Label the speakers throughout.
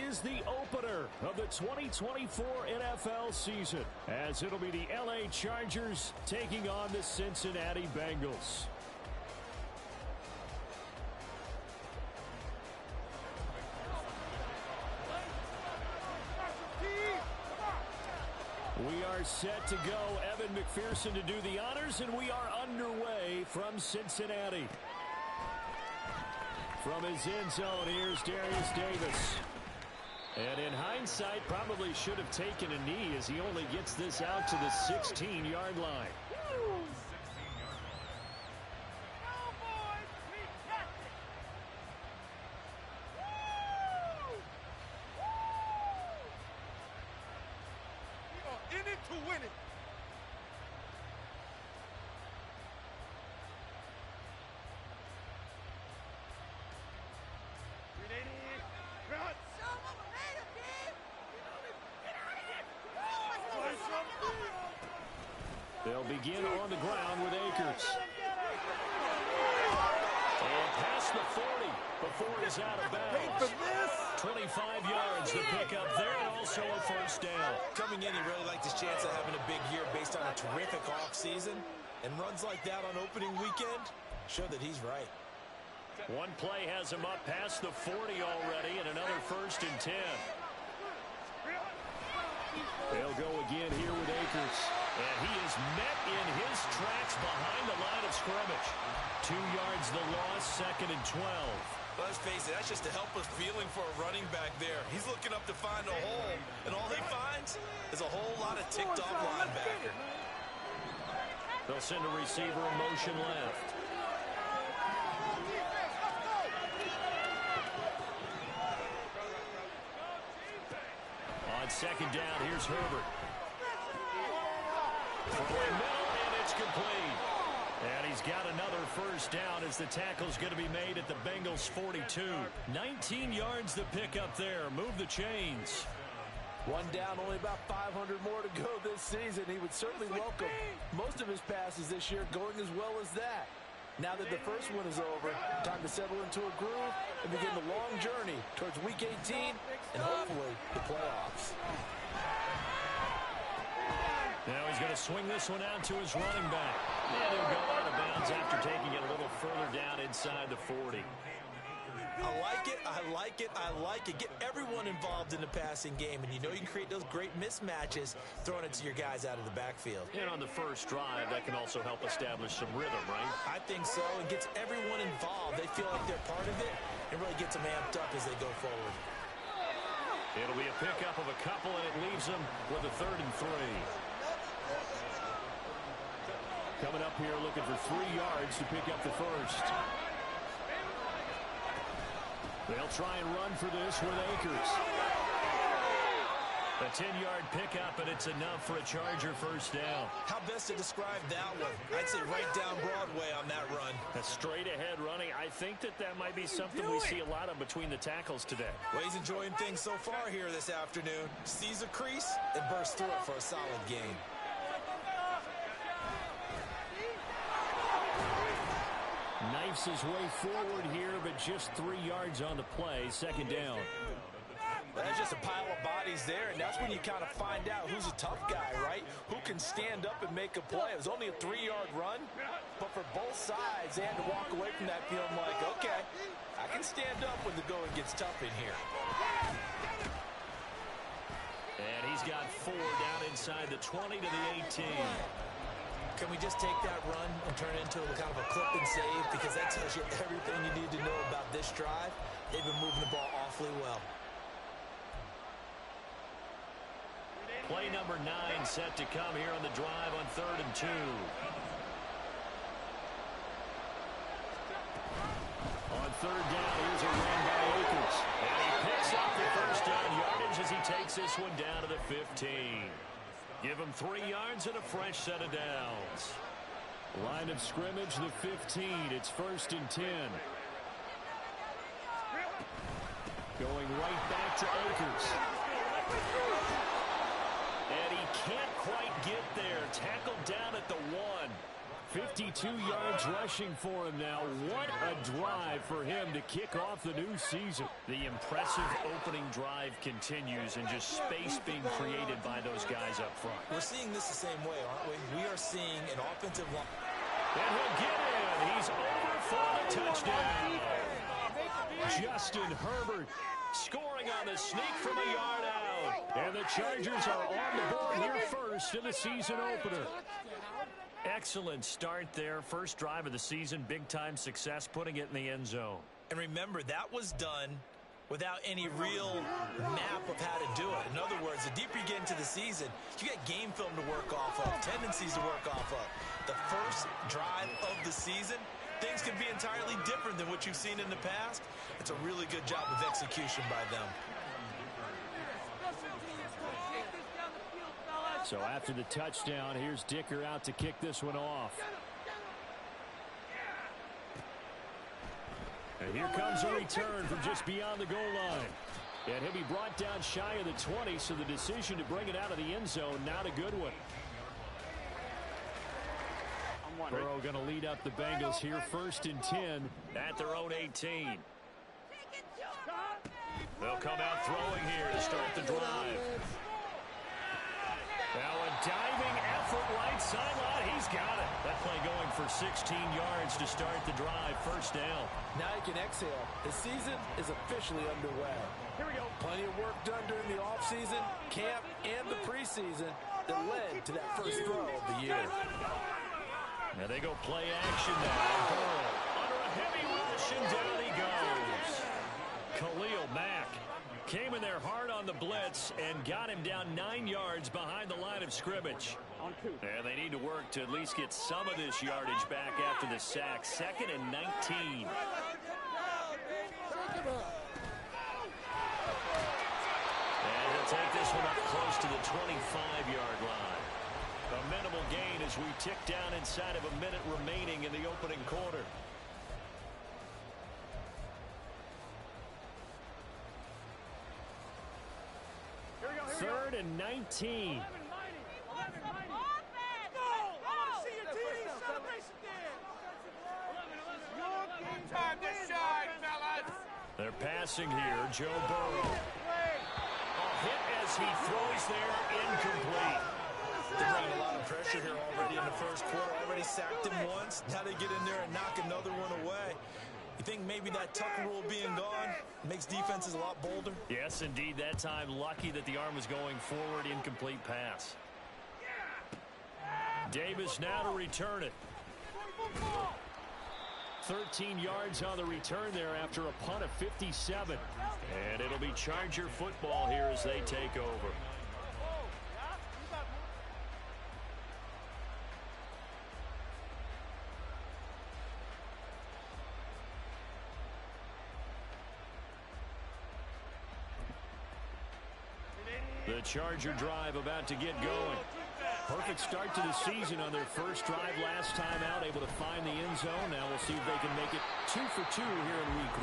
Speaker 1: is the opener of the 2024 NFL season, as it'll be the LA Chargers taking on the Cincinnati Bengals. We are set to go. Evan McPherson to do the honors, and we are underway from Cincinnati. From his end zone, here's Darius Davis. And in hindsight, probably should have taken a knee as he only gets this out to the 16-yard line. They'll begin on the ground with Akers. And past the 40 before he's out of bounds. 25 yards to pick up there, and also a first down.
Speaker 2: Coming in, he really liked his chance of having a big year based on a terrific offseason. And runs like that on opening weekend show that he's right.
Speaker 1: One play has him up past the 40 already, and another 1st and 10. They'll go again here with Akers. And he is met in his tracks behind the line of scrimmage. 2 yards the loss, 2nd and 12.
Speaker 2: Well, let's face it, that's just a helpless feeling for a running back there. He's looking up to find a hole, and all he finds is a whole lot of ticked-off linebacker.
Speaker 1: They'll send a receiver in motion left. On 2nd down, here's Herbert. Throwing middle, and it's complete. And he's got another first down as the tackle's going to be made at the Bengals 42. 19 yards to pick up there. Move the chains.
Speaker 3: One down, only about 500 more to go this season. He would certainly welcome most of his passes this year going as well as that. Now that the first one is over, time to settle into a groove and begin the long journey towards Week 18 and hopefully the playoffs.
Speaker 1: Now he's going to swing this one out to his running back. And he'll go out of bounds after taking it a little further down inside the 40.
Speaker 2: I like it, I like it, I like it. Get everyone involved in the passing game, and you know you can create those great mismatches throwing it to your guys out of the backfield.
Speaker 1: And on the first drive, that can also help establish some rhythm, right?
Speaker 2: I think so. It gets everyone involved. They feel like they're part of it and really gets them amped up as they go forward.
Speaker 1: It'll be a pickup of a couple, and it leaves them with a 3rd and 3. Coming up here looking for 3 yards to pick up the first. They'll try and run for this with Akers. A 10-yard pickup, and it's enough for a Charger first down.
Speaker 2: How best to describe that one? I'd say right down Broadway on that run.
Speaker 1: A straight-ahead running. I think that might be something we see a lot of between the tackles today.
Speaker 2: Well, he's enjoying things so far here this afternoon. Sees a crease and bursts through it for a solid gain.
Speaker 1: Knifes his way forward here, but just 3 yards on the play. 2nd down.
Speaker 2: There's just a pile of bodies there, and that's when you kind of find out who's a tough guy, right? Who can stand up and make a play. It was only a 3-yard run, but for both sides, they had to walk away from that feeling like, okay, I can stand up when the going gets tough in here.
Speaker 1: And he's got 4 down inside the 20 to the 18.
Speaker 2: Can we just take that run and turn it into kind of a clip and save? Because that tells you everything you need to know about this drive. They've been moving the ball awfully well.
Speaker 1: Play number 9 set to come here on the drive on 3rd and 2. On 3rd down, here's a run by Akers. And he picks up the first down yardage as he takes this one down to the 15. Give him 3 yards and a fresh set of downs. Line of scrimmage, the 15. It's 1st and 10. Going right back to Akers. And he can't quite get there. Tackled down at the 1. 52 yards rushing for him now. What a drive for him to kick off the new season. The impressive opening drive continues and just space being created by those guys up front.
Speaker 2: We're seeing this the same way, aren't we? We are seeing an offensive line.
Speaker 1: And he'll get in. He's over for the touchdown. Justin Herbert scoring on the sneak from a yard out. And the Chargers are on the board here first in the season opener. Excellent start there. First drive of the season. Big-time success putting it in the end zone.
Speaker 2: And remember, that was done without any real map of how to do it. In other words, the deeper you get into the season, you got game film to work off of, tendencies to work off of. The first drive of the season, things can be entirely different than what you've seen in the past. It's a really good job of execution by them.
Speaker 1: So after the touchdown, here's Dicker out to kick this one off. And here comes a return from just beyond the goal line. And he'll be brought down shy of the 20, so the decision to bring it out of the end zone, not a good one. Burrow going to lead up the Bengals here, 1st and 10 at their own 18. They'll come out throwing here to start the drive. Now a diving effort right sideline. He's got it. That play going for 16 yards to start the drive. First down.
Speaker 3: Now you can exhale. The season is officially underway. Here we go. Plenty of work done during the offseason, camp, and the preseason that led to that first throw of the year.
Speaker 1: Now they go play action now. Burrow under a heavy rush, and down he goes. Khalil Mack came in there hard on the blitz and got him down 9 yards behind the line of scrimmage. And they need to work to at least get some of this yardage back after the sack. 2nd and 19. And he'll take this one up close to the 25-yard line. A minimal gain as we tick down inside of a minute remaining in the opening quarter. Third and 19. They're passing here. Joe Burrow. A hit as he throws there, incomplete.
Speaker 2: They're bringing a lot of pressure here already in the first quarter. Already sacked him once. Now they get in there and knock another one away. You think maybe that Tucker rule being gone makes defenses a lot bolder?
Speaker 1: Yes, indeed. That time, lucky that the arm was going forward. Incomplete pass. Davis now to return it. 13 yards on the return there after a punt of 57. And it'll be Charger football here as they take over. The Charger drive about to get going. Perfect start to the season on their first drive last time out, able to find the end zone. Now we'll see if they can make it 2 for 2 here in week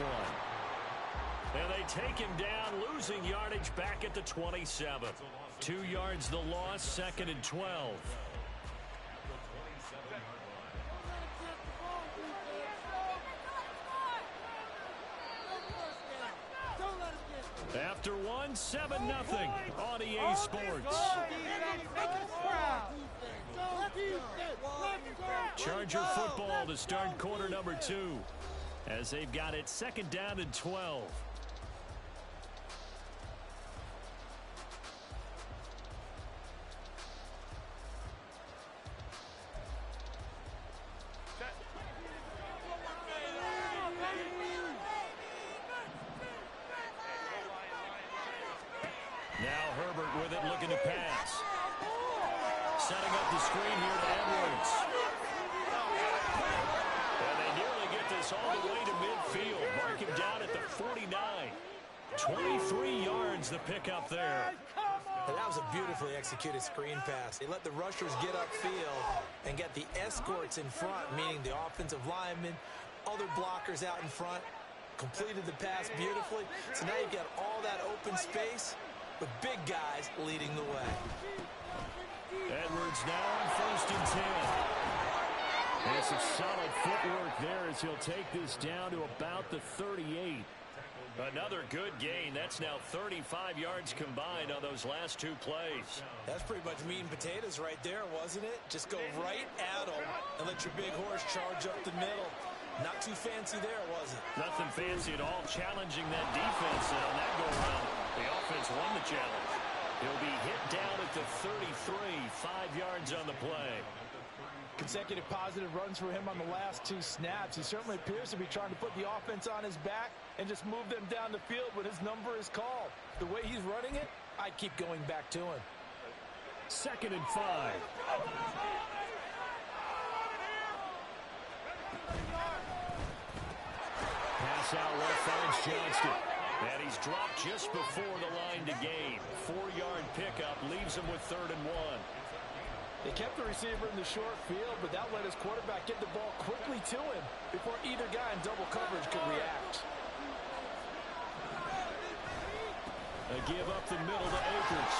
Speaker 1: 1. And they take him down, losing yardage back at the 27. 2 yards the loss, 2nd and 12. After one, 7-0 on EA Sports. Charger football to start quarter number 2 as they've got it 2nd down and 12. Now Herbert with it, looking to pass. Setting up the screen here to Edwards. And they nearly get this all the way to midfield. Mark him down at the 49. 23 yards the pickup there.
Speaker 2: And that was a beautifully executed screen pass. They let the rushers get upfield and get the escorts in front, meaning the offensive linemen, other blockers out in front, completed the pass beautifully. So now you've got all that open space with big guys leading the way.
Speaker 1: Edwards now on 1st and 10. And some solid footwork there as he'll take this down to about the 38. Another good gain. That's now 35 yards combined on those last two plays.
Speaker 2: That's pretty much meat and potatoes right there, wasn't it? Just go right at them and let your big horse charge up the middle. Not too fancy there, was it?
Speaker 1: Nothing fancy at all. Challenging that defense, and on that go-around, the offense won the challenge. He'll be hit down at the 33, 5 yards on the play.
Speaker 3: Consecutive positive runs for him on the last two snaps. He certainly appears to be trying to put the offense on his back and just move them down the field when his number is called. The way he's running it, I'd keep going back to him.
Speaker 1: 2nd and 5. Pass out left finds Johnston. And he's dropped just before the line to gain. 4-yard pickup leaves him with 3rd and 1.
Speaker 3: They kept the receiver in the short field, but that let his quarterback get the ball quickly to him before either guy in double coverage could react.
Speaker 1: A give up the middle to Akers.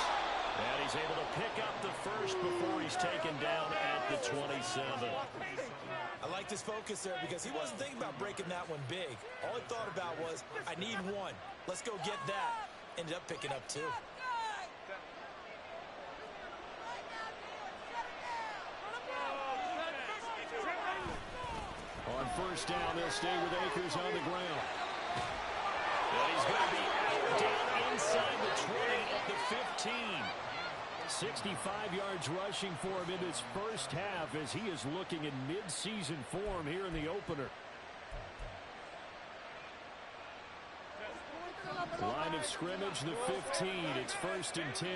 Speaker 1: And he's able to pick up the first before he's taken down at the 27.
Speaker 2: I like this focus there because he wasn't thinking about breaking that one big. All he thought about was, I need one. Let's go get that. Ended up picking up 2.
Speaker 1: On 1st down, they'll stay with Akers on the ground. And he's going to be out down inside the 20 at the 15. 65 yards rushing for him in his first half as he is looking in mid-season form here in the opener. Line of scrimmage, the 15. It's 1st and 10.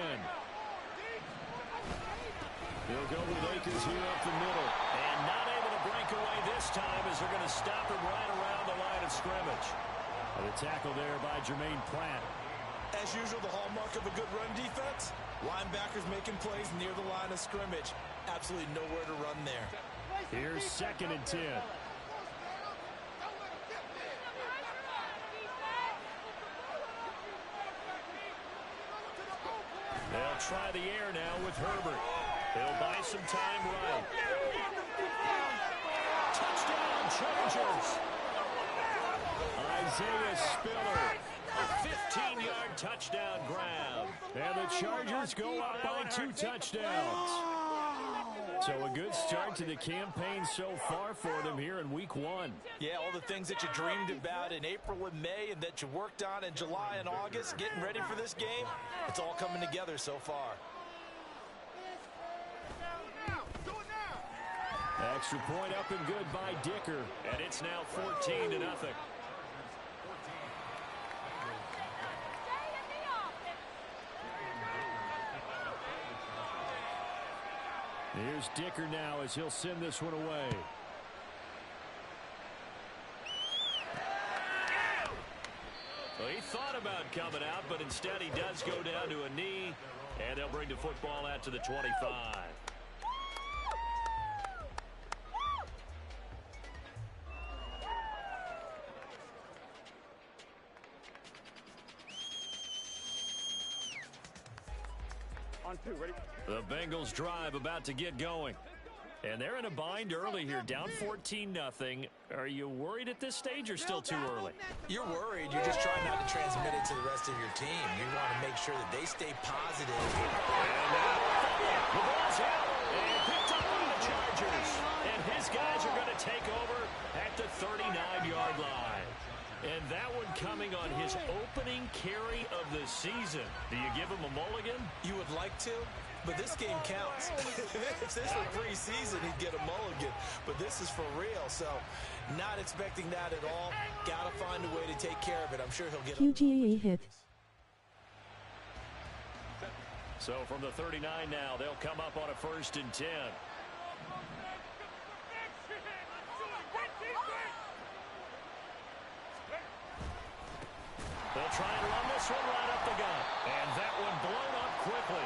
Speaker 1: They'll go with Akers here up the middle. And not able to break away this time as they're going to stop him right around the line of scrimmage. And a tackle there by Jermaine Pratt.
Speaker 2: As usual, the hallmark of a good run defense, linebackers making plays near the line of scrimmage. Absolutely nowhere to run there.
Speaker 1: Here's 2nd and 10. They'll try the air now with Herbert. They'll buy some time right. Touchdown, Chargers. Isaiah Spiller. A 15-yard touchdown grab. And the Chargers go up by 2 touchdowns. So a good start to the campaign so far for them here in week 1.
Speaker 2: Yeah, all the things that you dreamed about in April and May and that you worked on in July and August, getting ready for this game, it's all coming together so far.
Speaker 1: Extra point up and good by Dicker. And it's now 14-0. Here's Dicker now as he'll send this one away. Well, he thought about coming out, but instead he does go down to a knee, and they'll bring the football out to the 25.
Speaker 4: On 2, ready?
Speaker 1: The Bengals drive about to get going. And they're in a bind early here, down 14-0. Are you worried at this stage or still too early?
Speaker 2: You're worried. You're just trying not to transmit it to the rest of your team. You want to make sure that they stay positive.
Speaker 1: And the ball's out and picked up by the Chargers. And his guys are going to take over at the 39-yard line. And that one coming on his opening carry of the season. Do you give him a mulligan?
Speaker 2: You would like to, but this game counts. If this were preseason, he'd get a mulligan. But this is for real, so not expecting that at all. Got to find a way to take care of it. I'm sure he'll get
Speaker 5: QGA hit.
Speaker 1: So from the 39 now, they'll come up on a 1st and 10. They'll try and run this one right up the gut. And that one blown up quickly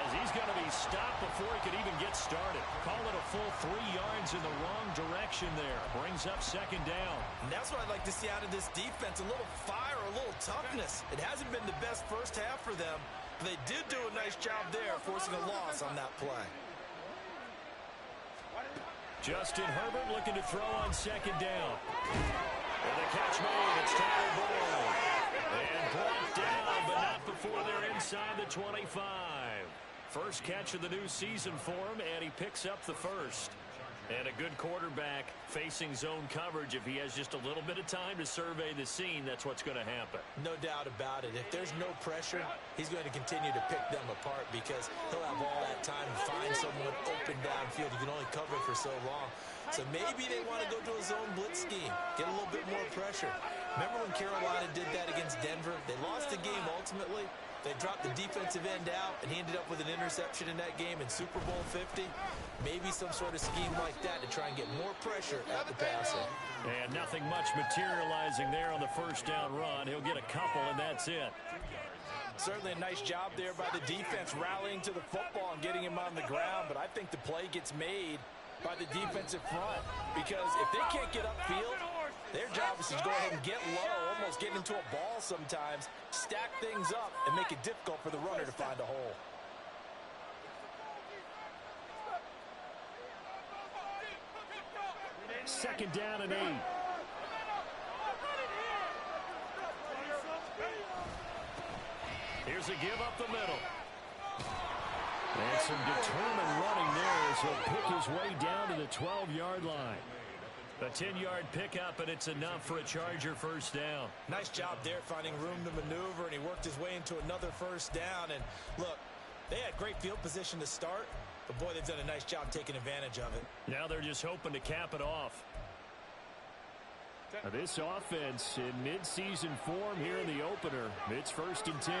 Speaker 1: as he's going to be stopped before he could even get started. Call it a full 3 yards in the wrong direction there. Brings up 2nd down.
Speaker 2: And that's what I'd like to see out of this defense. A little fire, a little toughness. It hasn't been the best first half for them. But they did do a nice job there, forcing a loss on that play.
Speaker 1: Justin Herbert looking to throw on second down. And the catch made. It's Tyler Boyd. And brought down, but not before they're inside the 25. First catch of the new season for him, and he picks up the first. And a good quarterback facing zone coverage. If he has just a little bit of time to survey the scene, that's what's going to happen.
Speaker 3: No doubt about it. If there's no pressure, he's going to continue to pick them apart because he'll have all that time to find someone open downfield. You can only cover for so long. So maybe they want to go to a zone blitz scheme, get a little bit more pressure. Remember when Carolina did that against Denver? They lost the game ultimately. They dropped the defensive end out, and he ended up with an interception in that game in Super Bowl 50. Maybe some sort of scheme like that to try and get more pressure at the passer.
Speaker 1: And nothing much materializing there on the first down run. He'll get a couple, and that's it.
Speaker 2: Certainly a nice job there by the defense rallying to the football and getting him on the ground, but I think the play gets made by the defensive front because if they can't get upfield, their job is to go ahead and get low, almost get into a ball sometimes, stack things up, and make it difficult for the runner to find a hole.
Speaker 1: Second down and 8. Here's a give up the middle. And some determined running there as he'll pick his way down to the 12-yard line. A 10-yard pickup, and it's enough for a Charger first down.
Speaker 2: Nice job there finding room to maneuver, and he worked his way into another first down. And look, they had great field position to start, but boy, they've done a nice job taking advantage of it.
Speaker 1: Now they're just hoping to cap it off. Now this offense in midseason form here in the opener. It's 1st and 10.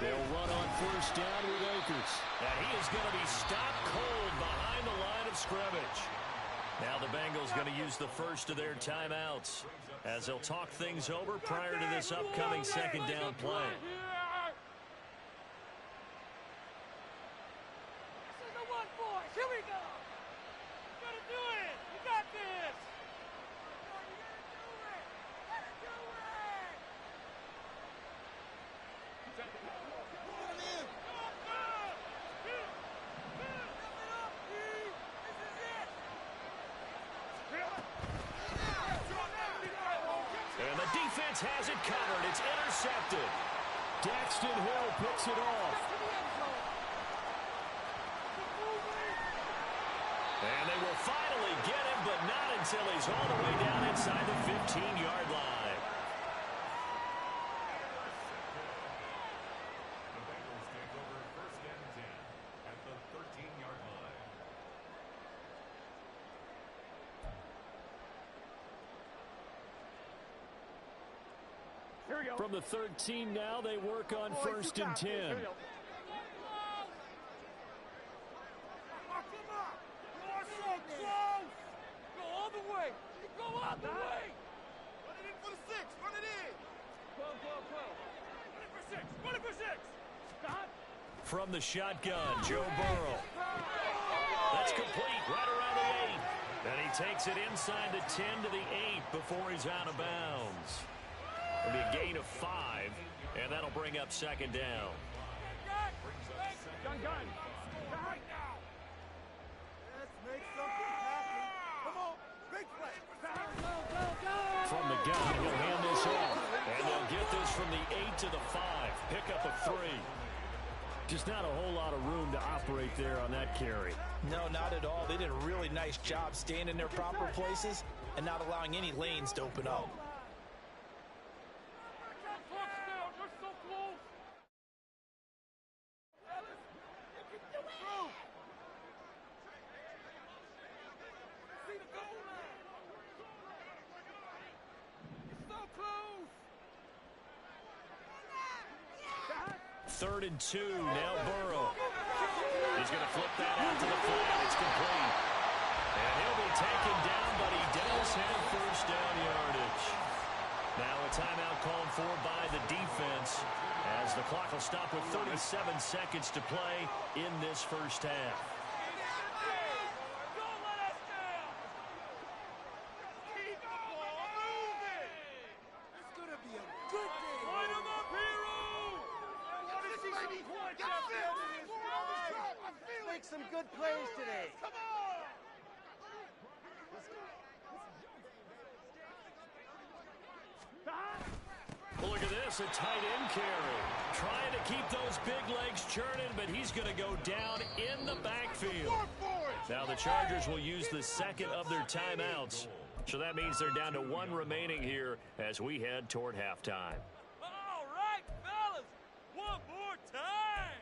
Speaker 1: They'll run on first down with Akers. And he is going to be stopped cold behind the line of scrimmage. Now the Bengals going to use the first of their timeouts as they'll talk things over prior to this upcoming second down play.
Speaker 5: This is the one, boys. Here we go. You gotta do it. You got this. You gotta do it. You gotta do it.
Speaker 1: And the defense has it covered. It's intercepted. Daxton Hill picks it off. And they will finally get him, but not until he's all the way down inside the 15-yard line.
Speaker 6: The Bengals take over 1st and 10 at the 13-yard line.
Speaker 4: Here we go.
Speaker 1: From the 13 now, they work on
Speaker 4: Boys,
Speaker 1: 1st
Speaker 4: you
Speaker 1: and
Speaker 4: got this.
Speaker 1: 10.
Speaker 4: Here we go.
Speaker 5: Go all the way. Go all the way.
Speaker 7: Run it in for the 6. Run it in.
Speaker 5: 12. Run it for 6. Run it for 6. Stop.
Speaker 1: From the shotgun, Joe Burrow. That's complete right around the 8. And he takes it inside the 10 to the 8 before he's out of bounds. It'll be a gain of 5, and that'll bring up second down.
Speaker 4: Gun.
Speaker 7: Right now. Let's make something happen. Come on. Big play.
Speaker 5: Go.
Speaker 1: From the gun, he'll hand this off. And they'll get this from the 8 to the 5. Pickup of 3. Just not a whole lot of room to operate there on that carry.
Speaker 2: No, not at all. They did a really nice job staying in their proper places and not allowing any lanes to open up.
Speaker 5: Touchdown. You're so close. See the goal line. It's so close.
Speaker 1: 3rd and 2, now Burrow. He's going to flip that out to the flat. It's complete. And he'll be taken down, but he does have first down yardage. Now a timeout called for by the defense as the clock will stop with 37 seconds to play in this first half.
Speaker 5: Don't let us down. Keep the ball moving.
Speaker 7: It's going to be a good day.
Speaker 5: Line them up, hero. I want to see some points out there.
Speaker 7: We're on the track. I feel it. some good plays today. Come on!
Speaker 1: Well, look at this, a tight end carry. Trying to keep those big legs churning, but he's going to go down in the backfield. Now the Chargers will use the second of their timeouts. So that means they're down to one remaining here as we head toward halftime.
Speaker 5: All right, fellas, one more time.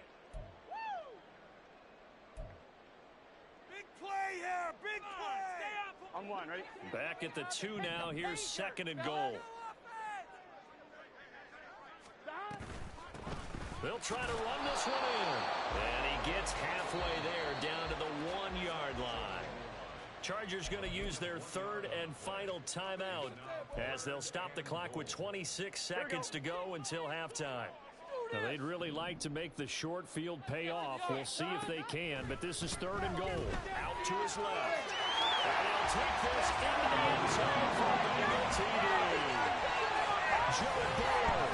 Speaker 5: Woo!
Speaker 7: Big play here, big play!
Speaker 4: On one, ready?
Speaker 1: Back at the 2 now. Here's second and goal. They'll try to run this one in. And he gets halfway there down to the 1-yard line. Chargers going to use their third and final timeout as they'll stop the clock with 26 seconds to go until halftime. Now, they'd really like to make the short field pay off. We'll see if they can, but this is third and goal. Out to his left. And he'll take this into the end zone for a Bengal TD. Joe Burrow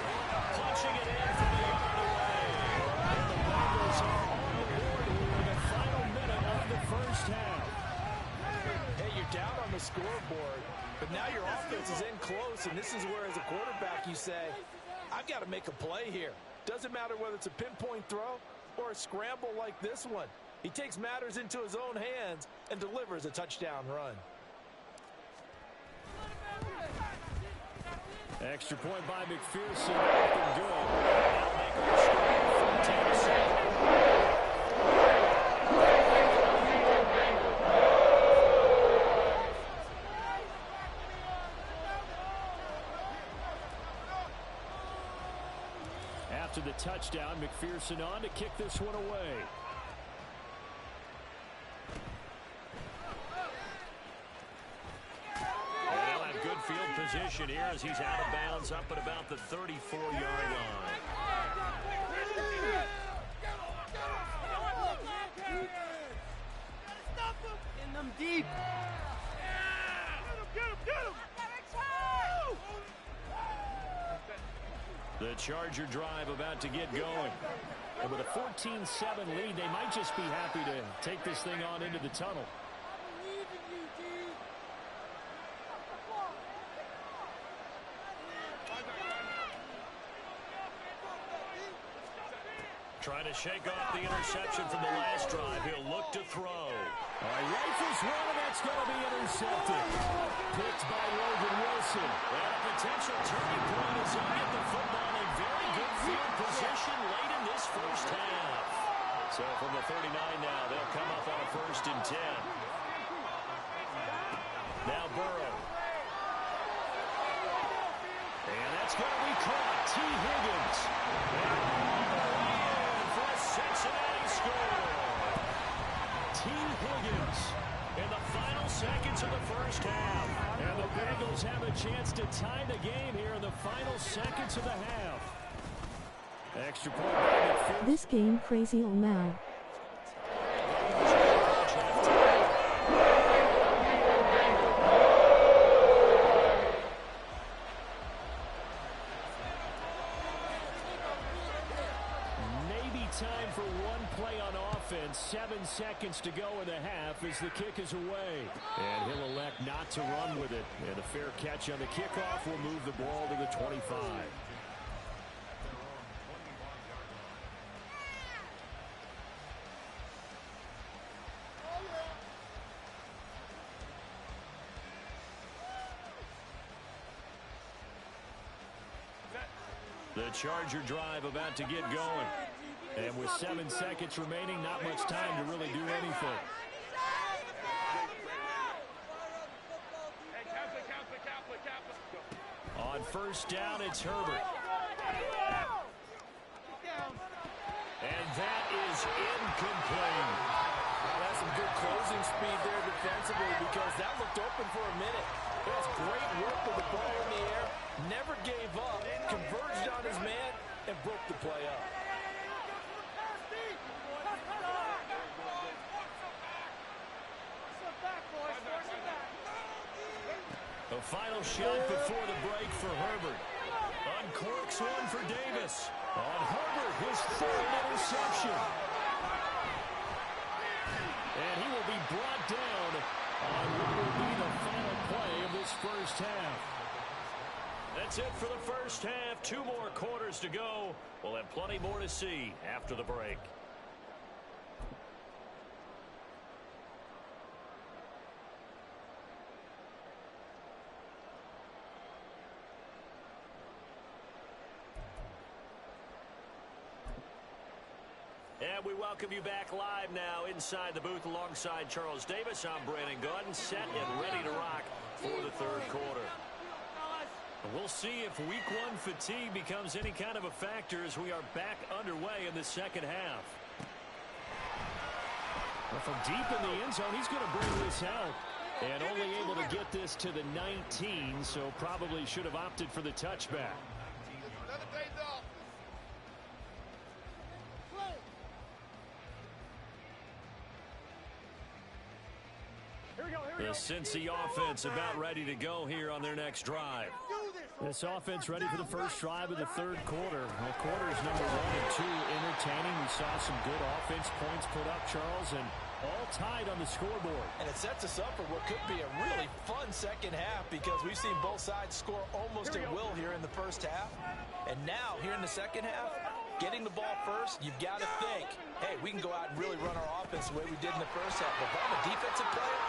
Speaker 1: punching it in from a yard away. And the Bengals are on the board here in the final minute of the first half.
Speaker 3: Hey, you're down on the scoreboard, but now your offense is in close, and this is where, as a quarterback, you say, I've got to make a play here. Doesn't matter whether it's a pinpoint throw or a scramble like this one. He takes matters into his own hands and delivers a touchdown run.
Speaker 1: Extra point by McPherson. Up and good. Now making the start from Tennessee. After the touchdown, McPherson on to kick this one away. They'll have good field position here as he's out of bounds up at about the 34-yard line.
Speaker 7: In them deep.
Speaker 1: The Charger drive about to get going. And with a 14-7 lead, they might just be happy to take this thing on into the tunnel. Trying to shake off the interception from the last drive. He'll look to throw. All right, rifles one, and that's going to be intercepted. Picked by Logan Wilson. And a potential turning point as he'll get the football in very good field position late in this first half. So from the 39 now, they'll come up on a 1st and 10. Now Burrow. And that's going to be caught. T. Higgins. Cincinnati score. T. Higgins in the final seconds of the first half. And the Bengals have a chance to tie the game here in the final seconds of the half. Extra point.
Speaker 8: This game crazy all now.
Speaker 1: Time for one play on offense. 7 seconds to go in the half as the kick is away. And he'll elect not to run with it. And a fair catch on the kickoff will move the ball to the 25. The Charger drive about to get going. And with 7 seconds remaining, not much time to really do anything. On first down, it's Herbert. And that is incomplete.
Speaker 3: That's some good closing speed there defensively because that looked open for a minute. That's great work with the ball in the air. Never gave up, converged on his man, and broke the play up.
Speaker 1: A final shot before the break for Herbert. Uncorks one for Davis. On Herbert, his third interception. That's it for the first half. 2 more quarters to go. We'll have plenty more to see after the break. And we welcome you back live now inside the booth alongside Charles Davis. I'm Brandon Gaudin, set and ready to rock for the third quarter. We'll see if week 1 fatigue becomes any kind of a factor as we are back underway in the second half. Well, from deep in the end zone, he's going to bring this out. And only able to get this to the 19, so probably should have opted for the touchback. The Cincy offense about ready to go here on their next drive.
Speaker 3: This offense ready for the first drive of the third quarter. Well, quarters number 1 and 2 entertaining. We saw some good offense points put up, Charles, and all tied on the scoreboard.
Speaker 2: And it sets us up for what could be a really fun second half because we've seen both sides score almost at will here in the first half. And now, here in the second half, getting the ball first, you've got to think, hey, we can go out and really run our offense the way we did in the first half. But if I'm a defensive player,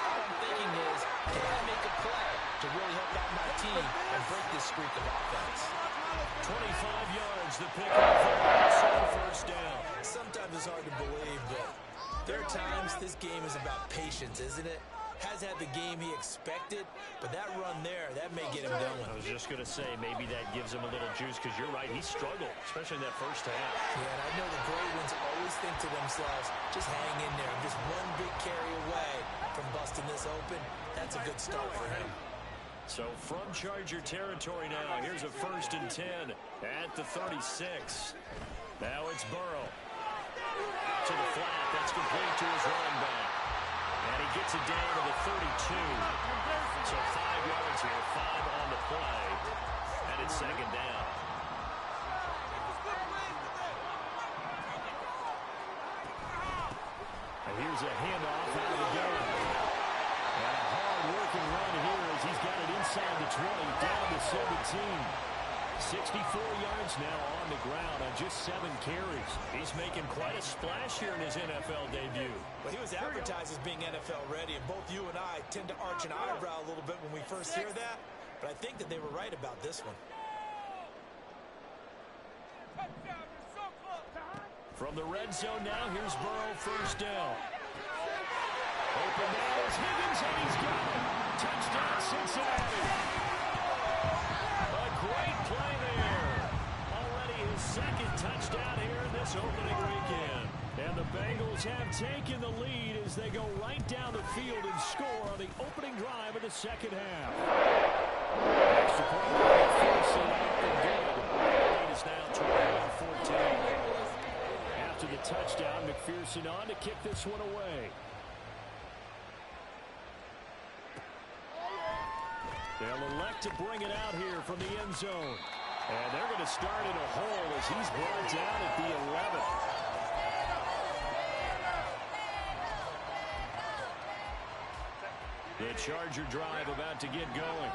Speaker 2: all I'm thinking is, can I make a play to really help out my team and break this streak of offense?
Speaker 1: 25 yards, the pickup for first down.
Speaker 2: Sometimes it's hard to believe, but there are times this game is about patience, isn't it? Has had the game he expected, but that run there, that may get him going.
Speaker 1: I was just going to say, maybe that gives him a little juice, because you're right, he struggled, especially in that first half.
Speaker 2: Yeah, and I know the great ones always think to themselves, just hang in there. I'm just one big carry away from busting this open. That's a good start for him.
Speaker 1: So from Charger territory now, here's a 1st and 10 at the 36. Now it's Burrow. To the flat, that's complete to his running back. And he gets it down to the 32. So 5 yards here, 5 on the play. And it's second down. And here's a handoff out of the game. And a hard-working run here as he's got it inside the 20, down to 17. 64 yards now on the ground on just 7 carries. He's making quite a splash here in his NFL debut.
Speaker 2: Well, he was advertised as being NFL ready, and both you and I tend to arch an eyebrow a little bit when we first hear that, but I think that they were right about this one.
Speaker 1: From the red zone now, here's Burrow, first down. Open man is Higgins, and he's got it. Touchdown, Cincinnati. A great play there. Already his 2nd touchdown here in this opening weekend. And the Bengals have taken the lead as they go right down the field and score on the opening drive of the second half. Extra point by McPherson, up and good. The lead is now 21-14. After the touchdown, McPherson on to kick this one away. They'll elect to bring it out here from the end zone. And they're going to start in a hole as he's brought down at the 11th. The Charger drive about to get going.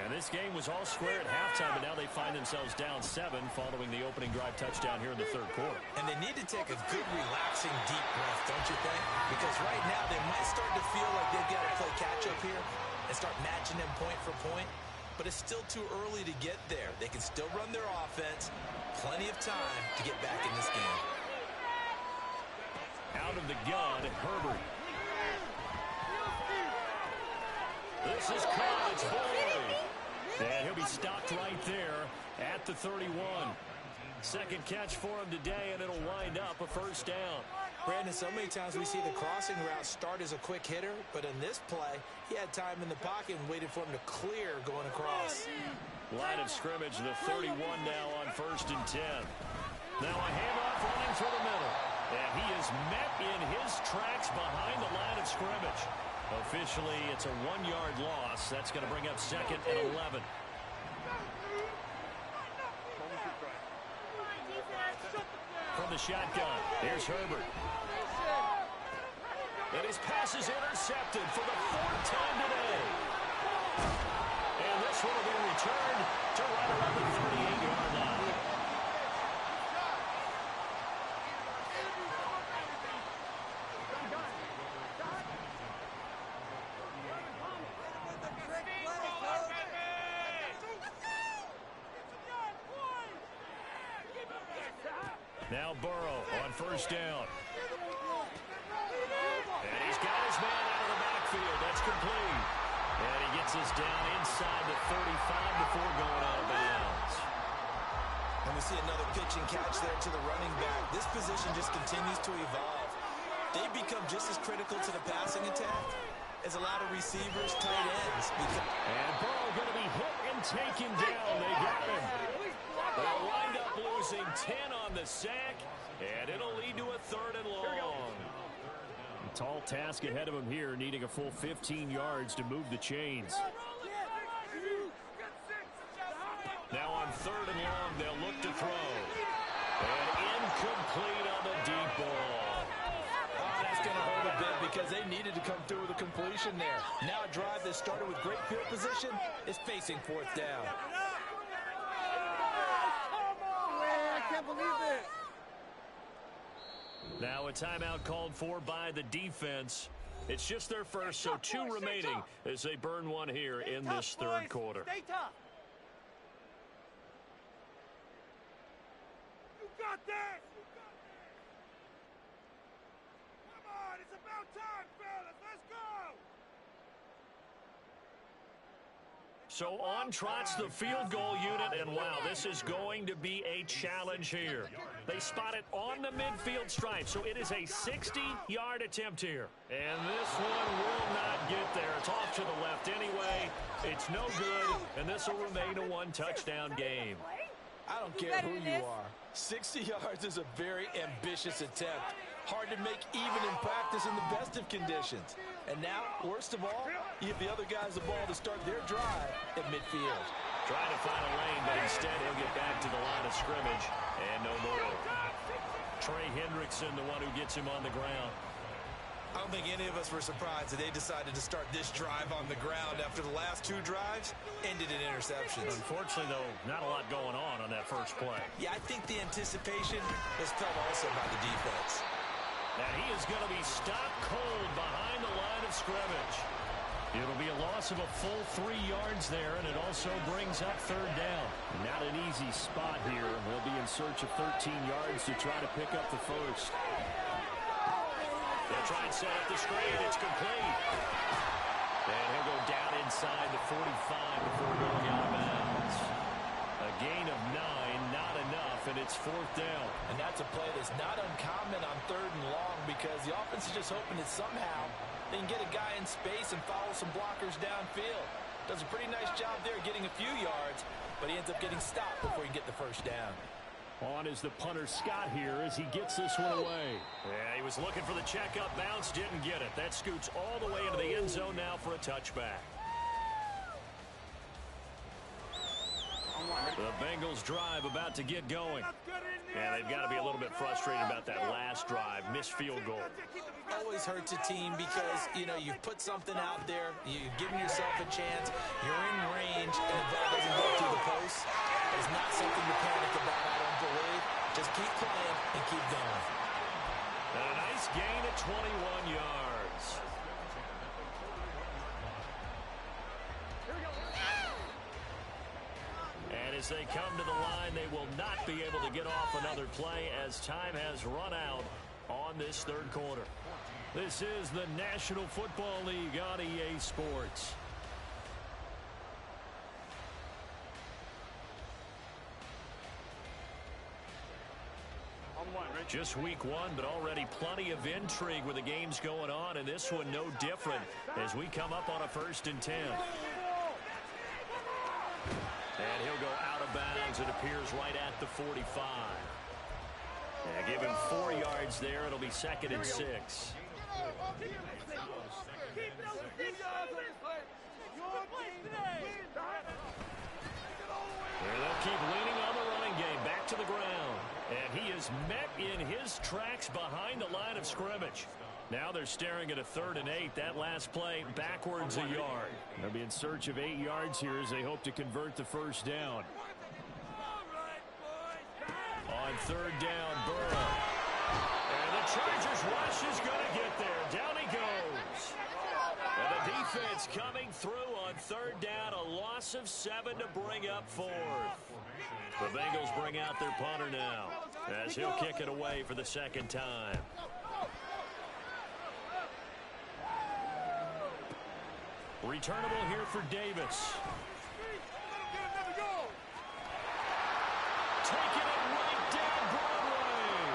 Speaker 1: And this game was all square at halftime, but now they find themselves down 7 following the opening drive touchdown here in the third quarter.
Speaker 2: And they need to take a good, relaxing, deep breath, don't you think? Because right now they might start to feel like they've got to play catch-up here and start matching them point for point. But it's still too early to get there. They can still run their offense. Plenty of time to get back in this game.
Speaker 1: Out of the gun, Herbert. This is caught. It's Boyd. And he'll be stopped right there at the 31. Second catch for him today, and it'll wind up a first down.
Speaker 2: Brandon, so many times we see the crossing route start as a quick hitter, but in this play, he had time in the pocket and waited for him to clear going across.
Speaker 1: Line of scrimmage, the 31 now on 1st and 10. Now a handoff running through the middle. And he is met in his tracks behind the line of scrimmage. Officially, it's a 1-yard loss. That's going to bring up 2nd and 11. From the shotgun, here's Herbert. And his pass is intercepted for the 4th time today. And this this one will be returned to right around the 38-yard line. Now Burrow on first down. And he's got his man out of the backfield. That's complete. And he gets us down inside the 35 before going out of bounds.
Speaker 2: And we see another pitch and catch there to the running back. This position just continues to evolve. They've become just as critical to the passing attack as a lot of receivers, tight ends.
Speaker 1: And Burrow going to be hit and taken down. They got him. They'll wind up losing 10 on the sack, and it'll lead to a 3rd and long. A tall task ahead of him here, needing a full 15 yards to move the chains. Now on 3rd and long, they'll look to throw. And incomplete on the deep ball.
Speaker 3: Oh, that's going to hurt a bit because they needed to come through with a completion there. Now a drive that started with great field position is facing 4th down.
Speaker 1: Now a timeout called for by the defense. It's just their first, so 2 remaining as they burn one here in this 3rd quarter.
Speaker 5: Stay tough. You got this. Come on, it's about time, fellas. Let's go.
Speaker 1: So on trots the field goal unit, and wow, this is going to be a challenge here. They spot it on the midfield stripe, so it is a 60-yard attempt here. And this one will not get there. It's off to the left anyway. It's no good, and this will remain a 1-touchdown game.
Speaker 3: I don't care who you are. 60 yards is a very ambitious attempt. Hard to make even in practice in the best of conditions. And now, worst of all, you give the other guys the ball to start their drive at midfield.
Speaker 1: Trying to find a lane, but instead he'll get back to the line of scrimmage, and no more. Trey Hendrickson, the one who gets him on the ground.
Speaker 2: I don't think any of us were surprised that they decided to start this drive on the ground after the last 2 drives ended in interceptions.
Speaker 1: Unfortunately, though, not a lot going on that first play.
Speaker 2: Yeah, I think the anticipation was felt also by the defense.
Speaker 1: And he is going to be stopped cold behind the line of scrimmage. It'll be a loss of a full 3 yards there, and it also brings up 3rd down. Not an easy spot here. They'll be in search of 13 yards to try to pick up the first. They'll try and set up the screen. It's complete. And he'll go down inside the 45 before going out of bounds. A gain of 9, not enough, and it's 4th down.
Speaker 3: And that's a play that's not uncommon on 3rd and long because the offense is just hoping that somehow they can get a guy in space and follow some blockers downfield. Does a pretty nice job there getting a few yards, but he ends up getting stopped before he can get the first down.
Speaker 1: On is the punter Scott here as he gets this one away. Yeah, he was looking for the checkup bounce, didn't get it. That scoots all the way into the end zone now for a touchback. The Bengals drive about to get going. And they've got to be a little bit frustrated about that last drive, missed field goal.
Speaker 2: Always hurts a team because, you know, you put something out there, you're giving yourself a chance, you're in range, and the ball doesn't go through the post. It's not something to panic about, I don't believe. Just keep playing and keep going.
Speaker 1: And a nice gain of 21 yards. And as they come to the line, they will not be able to get off another play as time has run out on this 3rd quarter. This is the National Football League on EA Sports. Just week 1, but already plenty of intrigue with the games going on, and this one no different as we come up on a 1st and 10. And he'll go out of bounds. It appears right at the 45. Yeah, give him 4 yards there. It'll be 2nd and 6. They'll keep leaning on the running game. Back to the ground. And he is met in his tracks behind the line of scrimmage. Now they're staring at a 3rd and 8. That last play backwards a yard. They'll be in search of 8 yards here as they hope to convert the first down. On 3rd down, Burrow. And the Chargers rush is going to get there. Down he goes. And the defense coming through on 3rd down. A loss of 7 to bring up 4th. The Bengals bring out their punter now as he'll kick it away for the 2nd time. Returnable here for Davis. Taking it right down Broadway.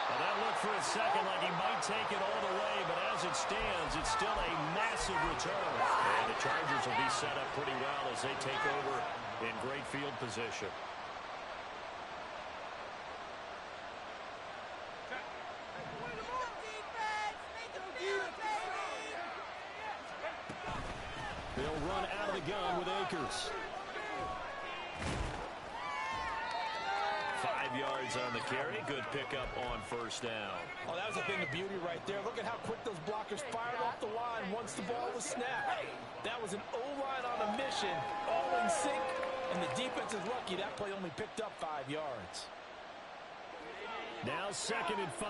Speaker 1: Well, that looked for a second like he might take it all the way, but as it stands, it's still a massive return. And the Chargers will be set up pretty well as they take over in great field position. They'll run out of the gun with Akers. 5 yards on the carry. Good pickup on 1st down.
Speaker 3: Oh, that was a thing of beauty right there. Look at how quick those blockers fired off the line once the ball was snapped. That was an O-line on a mission, all in sync, and the defense is lucky that play only picked up 5 yards.
Speaker 1: Now 2nd and 5.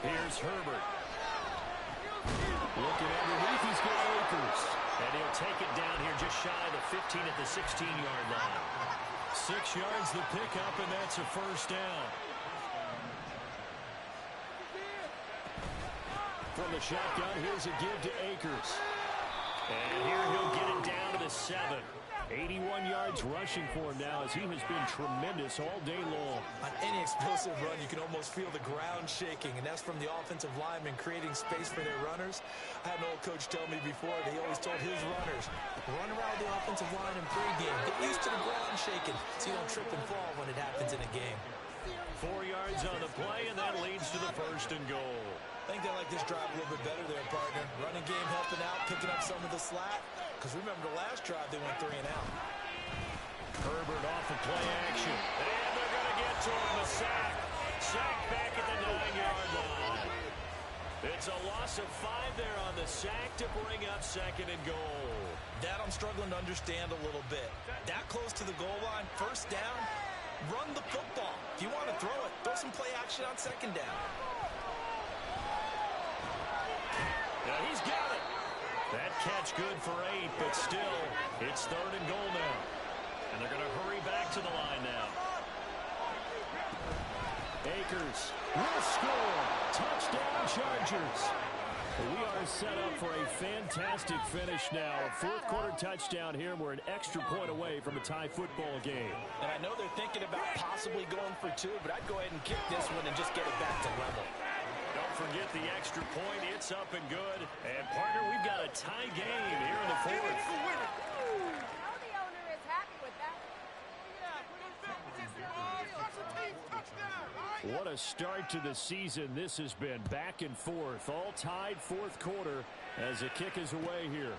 Speaker 1: Here's Herbert. Looking underneath, he's got Akers. And he'll take it down here just shy of the 15 at the 16-yard line. 6 yards the pickup, and that's a 1st down. From the shotgun, here's a give to Akers. And here he'll get it down to the 7. 81 yards rushing for him now as he has been tremendous all day long.
Speaker 2: On any explosive run, you can almost feel the ground shaking, and that's from the offensive linemen creating space for their runners. I had an old coach tell me before, he always told his runners, run around the offensive line in pregame. Get used to the ground shaking so you don't trip and fall when it happens in a game.
Speaker 1: 4 yards on the play, and that leads to the 1st and goal.
Speaker 2: I think they like this drive a little bit better there, partner. Running game helping out, picking up some of the slack. Because remember the last drive, they went 3 and out.
Speaker 1: Herbert off of play action. And they're going to get to him. A sack. Sack back at the 9-yard line. It's a loss of 5 there on the sack to bring up 2nd and goal.
Speaker 2: That I'm struggling to understand a little bit. That close to the goal line, 1st down, run the football. If you want to throw it, throw some play action on 2nd down.
Speaker 1: Now he's got it. That catch good for 8, but still, it's 3rd and goal now. And they're going to hurry back to the line now. Akers will score. Touchdown, Chargers. We are set up for a fantastic finish now. A 4th quarter touchdown here. We're an extra point away from a tie football game.
Speaker 3: And I know they're thinking about possibly going for 2, but I'd go ahead and kick this one and just get it back to level.
Speaker 1: Don't forget the extra point. It's up and good. And, partner, we've got a tie game here in the 4th.
Speaker 5: Now the owner is happy with that.
Speaker 1: What a start to the season this has been. Back and forth. All tied 4th quarter as the kick is away here.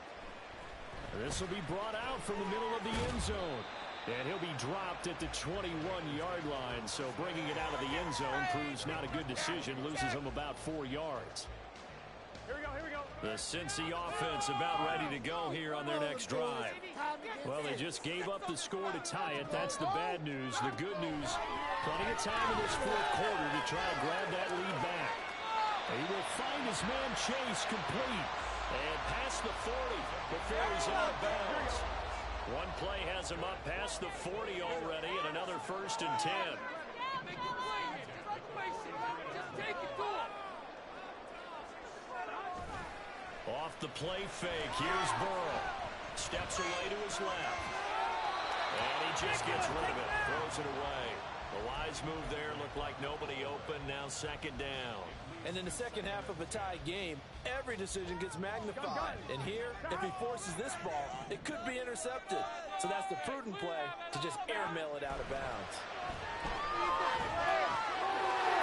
Speaker 1: This will be brought out from the middle of the end zone. And he'll be dropped at the 21-yard line. So bringing it out of the end zone proves not a good decision. Loses him about 4 yards.
Speaker 4: Here we go, here we go.
Speaker 1: The Cincy offense about ready to go here on their next drive. Well, they just gave up the score to tie it. That's the bad news. The good news, plenty of time in this 4th quarter to try and grab that lead back. He will find his man Chase complete. And past the 40 before he's out of bounds. One play has him up past the 40 already, and another 1st and 10.
Speaker 4: Make the play. Just take it to him.
Speaker 1: Off the play fake, here's Burrow. Steps away to his left. And he just gets rid of it, throws it away. A wise move there, looked like nobody open, now 2nd down.
Speaker 3: And in the second half of a tie game, every decision gets magnified. And here, if he forces this ball, it could be intercepted. So that's the prudent play to just airmail it out of bounds.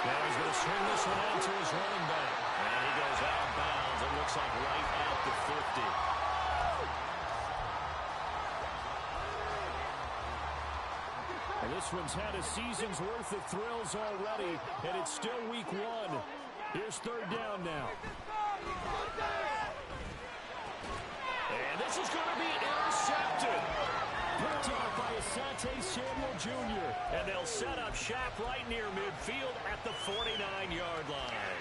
Speaker 1: Now he's going to swing this one out to his running back. And he goes out of bounds. It looks like right at the 50. And This one's had a season's worth of thrills already, and it's still week one. Here's third down now. And this is going to be intercepted. Picked off by Asante Samuel Jr. And they'll set up shop right near midfield at the 49-yard line.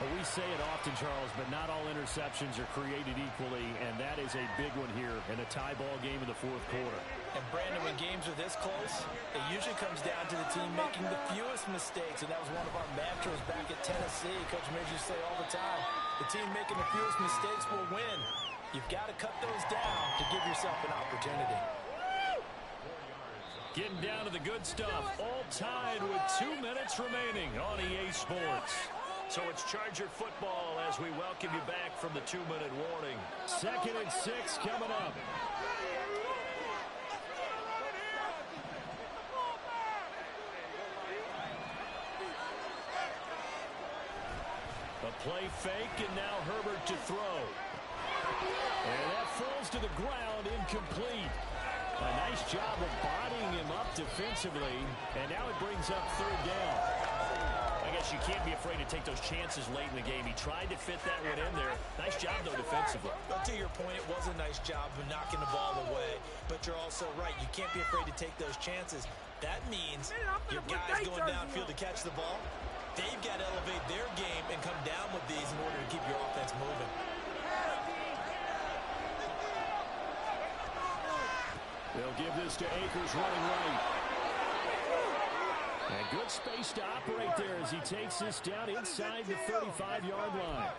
Speaker 9: Well, we say it often, Charles, but not all interceptions are created equally, and that is a big one here in a tie ball game in the fourth quarter.
Speaker 3: And, Brandon, when games are this close, it usually comes down to the team making the fewest mistakes, and that was one of our mantras back at Tennessee. Coach Midge used to say all the time, the team making the fewest mistakes will win. You've got to cut those down to give yourself an opportunity.
Speaker 1: Getting down to the good stuff, all tied with 2 minutes remaining on EA Sports. So it's Charger football as we welcome you back from the 2-minute warning.
Speaker 9: 2nd and 6 coming up.
Speaker 1: A play fake, and now Herbert to throw. And that falls to the ground, incomplete. A nice job of bodying him up defensively, and now it brings up third down.
Speaker 2: I guess you can't be afraid to take those chances late in the game. He tried to fit that one in there. Nice job, though, defensively.
Speaker 3: But to your point, it was a nice job of knocking the ball away. But you're also right. You can't be afraid to take those chances. That means your guys going downfield to catch the ball, they've got to elevate their game and come down with these in order to keep your offense moving.
Speaker 9: They'll give this to Akers running right. And good space to operate there as he takes this down inside the 35-yard line.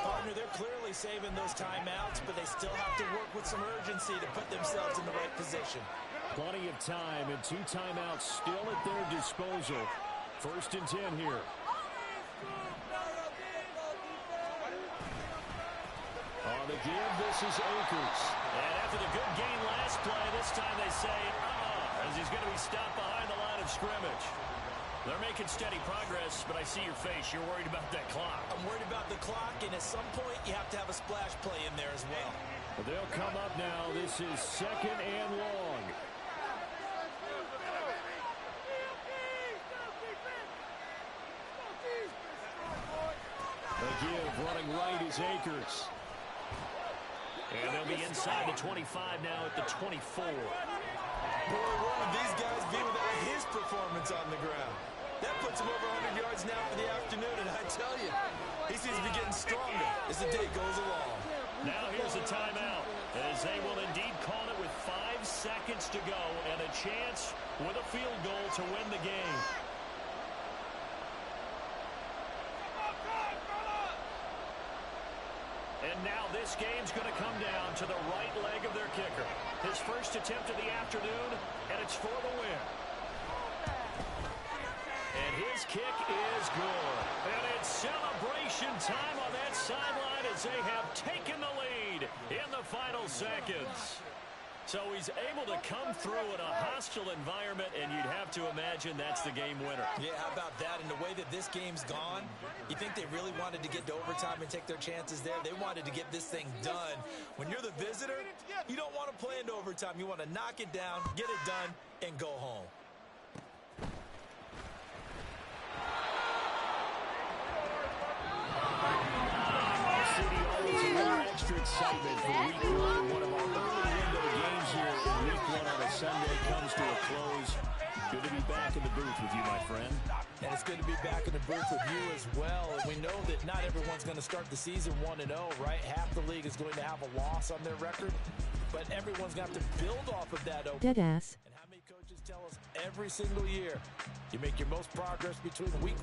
Speaker 3: Partner, they're clearly saving those timeouts, but they still have to work with some urgency to put themselves in the right position.
Speaker 9: Plenty of time and 2 timeouts still at their disposal. 1st and 10 here. On the give, this is Akers.
Speaker 1: And after the good gain last play, this time they say, as he's going to be stopped behind the line of scrimmage. They're making steady progress, but I see your face. You're worried about that clock.
Speaker 3: I'm worried about the clock, and at some point, you have to have a splash play in there as well.
Speaker 9: Well, they'll come up now. This is 2nd and long. The give running right is Akers.
Speaker 1: And they'll be inside the 25 now at the 24.
Speaker 3: Boy, what would these guys be without his performance on the ground? That puts him over 100 yards now for the afternoon, and I tell you, he seems to be getting stronger as the day goes along.
Speaker 1: Now here's a timeout, as they will indeed call it with 5 seconds to go and a chance with a field goal to win the game. And now this game's going to come down to the right leg of their kicker. His first attempt of the afternoon, and it's for the win. And his kick is good. And it's celebration time on that sideline as they have taken the lead in the final seconds. So he's able to come through in a hostile environment, and you'd have to imagine that's the game winner.
Speaker 3: Yeah, how about that? And the way that this game's gone, you think they really wanted to get to overtime and take their chances there? They wanted to get this thing done. When you're the visitor, you don't want to play into overtime. You want to knock it down, get it done, and go home.
Speaker 9: City always a little extra excitement for week one. One of our early window games here in week one on a Sunday comes to a close. Good to be back in the booth with you, my friend.
Speaker 3: And it's good to be back in the booth with you as well. And we know that not everyone's going to start the season 1-0, right? Half the league is going to have a loss on their record. But everyone's going to have to build off of that.
Speaker 8: Deadass.
Speaker 3: And how many coaches tell us every single year, you make your most progress between week